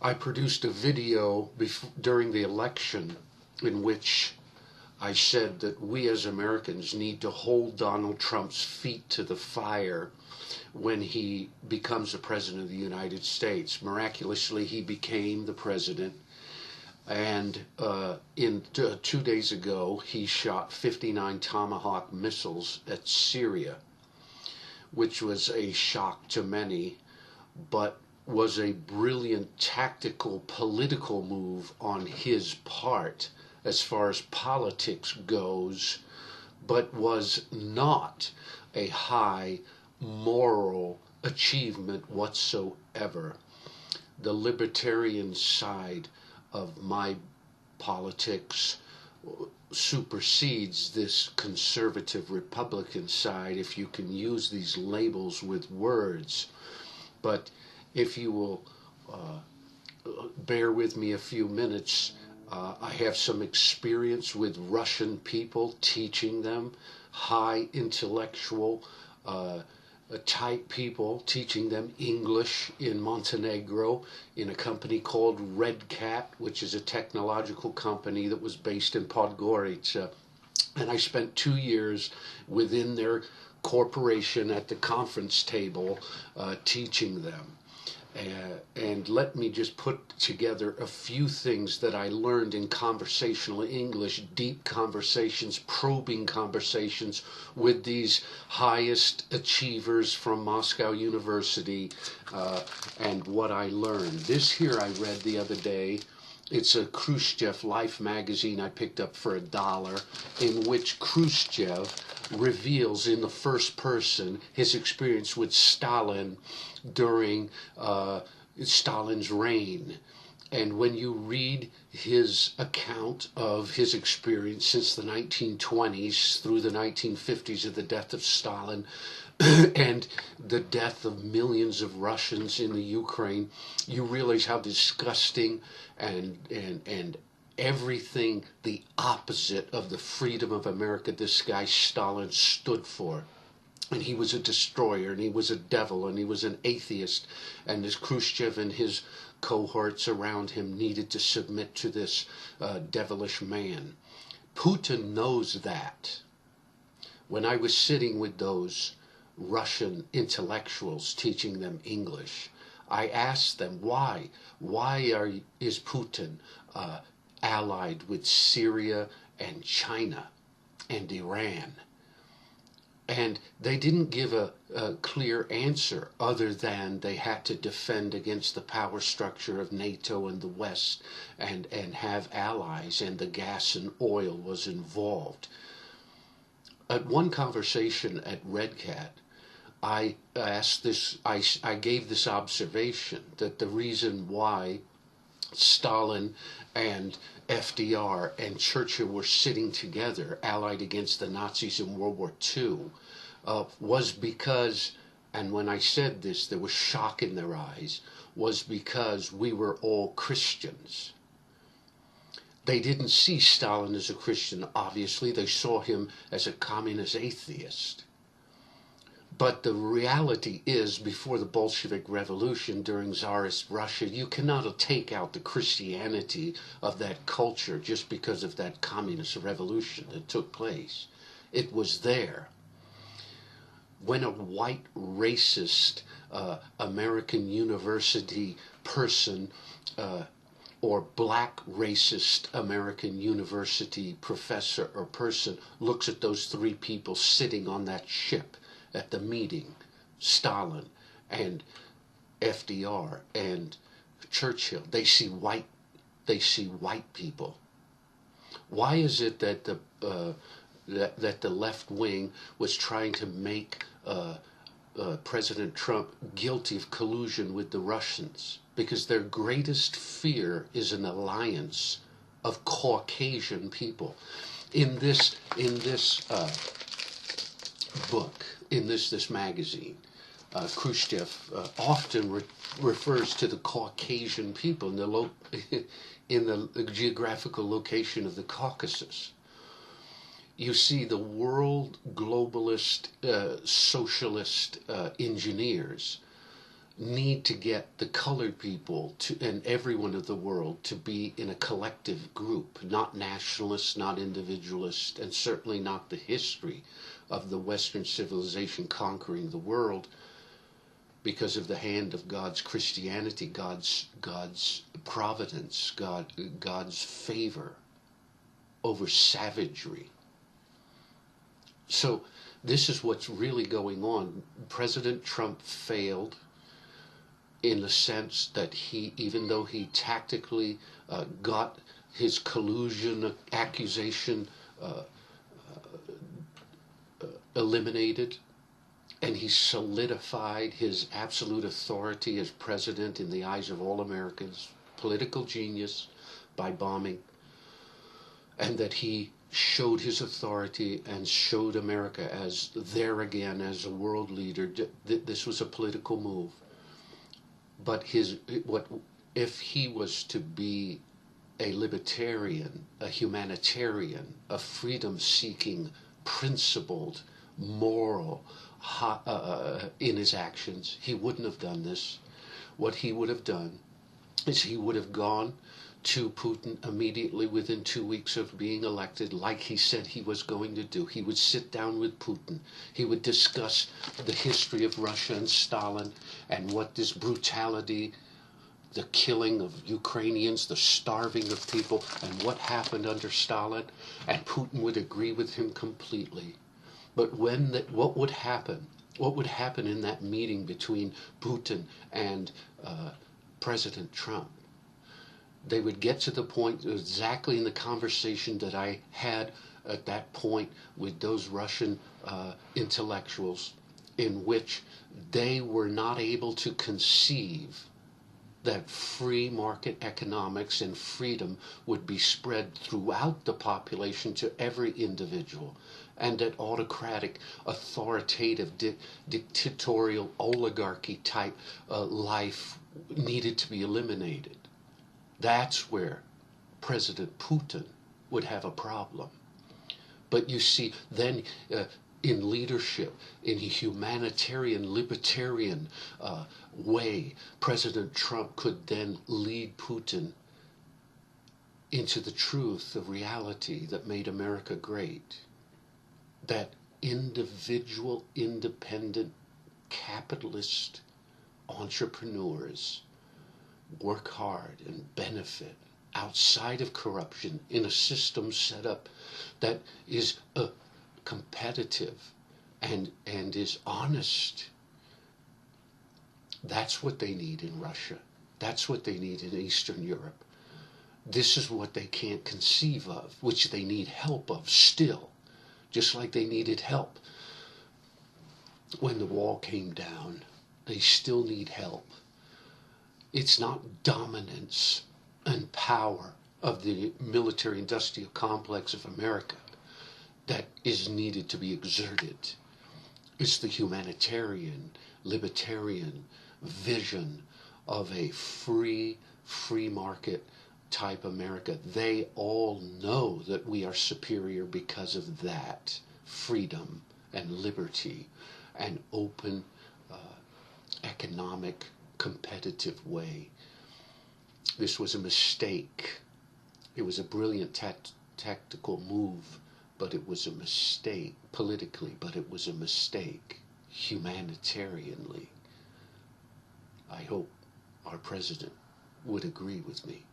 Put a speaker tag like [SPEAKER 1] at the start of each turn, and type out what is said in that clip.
[SPEAKER 1] I produced a video during the election in which I said that we as Americans need to hold Donald Trump's feet to the fire when he becomes the President of the United States. Miraculously, he became the President. And 2 days ago, he shot 59 Tomahawk missiles at Syria, which was a shock to many, but was a brilliant tactical political move on his part as far as politics goes, but was not a high moral achievement whatsoever. The libertarian side of my politics supersedes this conservative Republican side, if you can use these labels with words. But if you will bear with me a few minutes, I have some experience with Russian people, teaching them, high intellectual type people, teaching them English in Montenegro in a company called Red Cat, which is a technological company that was based in Podgorica. And I spent 2 years within their corporation at the conference table teaching them. And let me just put together a few things that I learned in conversational English, deep conversations, probing conversations with these highest achievers from Moscow University, and what I learned. This here I read the other day. It's a Khrushchev Life magazine I picked up for $1, in which Khrushchev reveals in the first person his experience with Stalin during Stalin's reign. And when you read his account of his experience since the 1920s through the 1950s of the death of Stalin and the death of millions of Russians in the Ukraine, you realize how disgusting and everything the opposite of the freedom of America this guy Stalin stood for. And he was a destroyer, and he was a devil, and he was an atheist, and this Khrushchev and his cohorts around him needed to submit to this devilish man. Putin knows that. When I was sitting with those Russian intellectuals teaching them English, I asked them, why is Putin allied with Syria and China and Iran? And they didn't give a clear answer other than they had to defend against the power structure of NATO and the West and have allies, and the gas and oil was involved. At one conversation at Red Cat, I asked this, I gave this observation that the reason why Stalin and FDR and Churchill were sitting together, allied against the Nazis in World War II, was because, and when I said this, there was shock in their eyes, was because we were all Christians. They didn't see Stalin as a Christian, obviously. They saw him as a communist atheist. But the reality is, before the Bolshevik Revolution, during Tsarist Russia, you cannot take out the Christianity of that culture just because of that communist revolution that took place. It was there. When a white racist American university person or black racist American university professor or person looks at those three people sitting on that ship at the meeting, Stalin and FDR and Churchill, they see white people. Why is it that the left wing was trying to make President Trump guilty of collusion with the Russians? Because their greatest fear is an alliance of Caucasian people. In this book, in this magazine, Khrushchev often refers to the Caucasian people in the geographical location of the Caucasus. You see, the world globalist socialist engineers need to get the colored people to, and everyone of the world to be in a collective group, not nationalist, not individualist, and certainly not the history of the Western civilization conquering the world because of the hand of God's Christianity, God's providence, God's favor over savagery. So this is what's really going on. President Trump failed in the sense that he, even though he tactically got his collusion accusation eliminated, and he solidified his absolute authority as president in the eyes of all Americans, political genius, by bombing, and that he showed his authority and showed America as there again as a world leader. This was a political move. But if he was to be a libertarian, a humanitarian, a freedom-seeking, principled, moral, in his actions, he wouldn't have done this. What he would have done is he would have gone to Putin immediately within 2 weeks of being elected, like he said he was going to do. He would sit down with Putin. He would discuss the history of Russia and Stalin and what this brutality, the killing of Ukrainians, the starving of people, and what happened under Stalin, and Putin would agree with him completely. But what would happen? What would happen in that meeting between Putin and President Trump? They would get to the point exactly in the conversation that I had at that point with those Russian intellectuals, in which they were not able to conceive that free market economics and freedom would be spread throughout the population to every individual, and that autocratic, authoritative, dictatorial, oligarchy type life needed to be eliminated. That's where President Putin would have a problem. But you see, then in leadership, in a humanitarian, libertarian way, President Trump could then lead Putin into the truth of reality that made America great. That individual, independent, capitalist entrepreneurs work hard and benefit outside of corruption in a system set up that is competitive and is honest. That's what they need in Russia. That's what they need in Eastern Europe. This is what they can't conceive of, which they need help of still, just like they needed help when the wall came down. They still need help. It's not dominance and power of the military-industrial complex of America that is needed to be exerted. It's the humanitarian, libertarian vision of a free market type America. They all know that we are superior because of that freedom and liberty and open economic competitive way. This was a mistake. It was a brilliant tactical move, but it was a mistake politically, but it was a mistake humanitarianly. I hope our president would agree with me.